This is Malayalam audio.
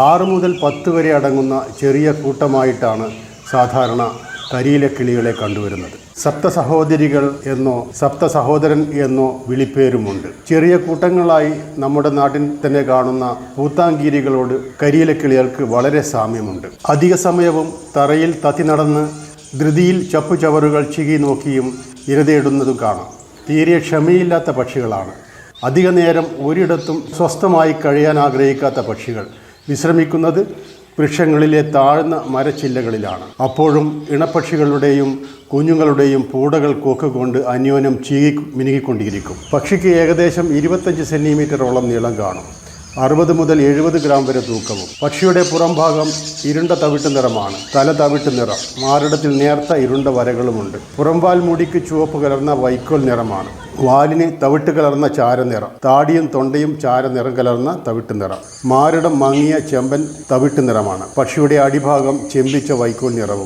6 മുതൽ 10 വരെ അടങ്ങുന്ന ചെറിയ കൂട്ടമായിട്ടാണ് സാധാരണ കരിയില കിളികളെ കണ്ടുവരുന്നത്. സപ്തസഹോദരികൾ എന്നോ സപ്തസഹോദരൻ എന്നോ വിളിപ്പേരുമുണ്ട്. ചെറിയ കൂട്ടങ്ങളായി നമ്മുടെ നാട്ടിൽ തന്നെ കാണുന്ന പൂത്താങ്കീരികളോട് കരിയില കിളികൾക്ക് വളരെ സാമ്യമുണ്ട്. അധിക സമയവും തറയിൽ തത്തി നടന്ന് ധൃതിയിൽ ചപ്പുചവറുകൾ ചികി നോക്കിയും ഇരതേടുന്നതും കാണാം. തീരെ ക്ഷമയില്ലാത്ത പക്ഷികളാണ്. അധിക നേരം ഒരിടത്തും സ്വസ്ഥമായി കഴിയാൻ ആഗ്രഹിക്കാത്ത പക്ഷികൾ വിശ്രമിക്കുന്നത് വൃക്ഷങ്ങളിലെ താഴ്ന്ന മരച്ചില്ലകളിലാണ്. അപ്പോഴും ഇണപ്പക്ഷികളുടെയും കുഞ്ഞുങ്ങളുടെയും പൂടകൾ കൊക്കുകൊണ്ട് അന്യോന്യം മിനുകിക്കൊണ്ടിരിക്കും. പക്ഷിക്ക് ഏകദേശം 25 സെൻറ്റിമീറ്ററോളം നീളം കാണും. 60 മുതൽ 70 ഗ്രാം വരെ തൂക്കവും. പക്ഷിയുടെ പുറംഭാഗം ഇരുണ്ട തവിട്ട് നിറമാണ്. തല തവിട്ട് നിറം, മാറിടത്തിൽ നേർത്ത ഇരുണ്ട വരകളുമുണ്ട്. പുറംവാൽ മുടിക്ക് ചുവപ്പ് കലർന്ന വൈക്കോൽ നിറമാണ്. വാലിന് തവിട്ട് കലർന്ന ചാരനിറം. താടിയും തൊണ്ടയും ചാരനിറം കലർന്ന തവിട്ട് നിറം. മാറിടം മങ്ങിയ ചെമ്പൻ തവിട്ട് നിറമാണ്. പക്ഷിയുടെ അടിഭാഗം ചെമ്പിച്ച വൈക്കോൽ നിറവും.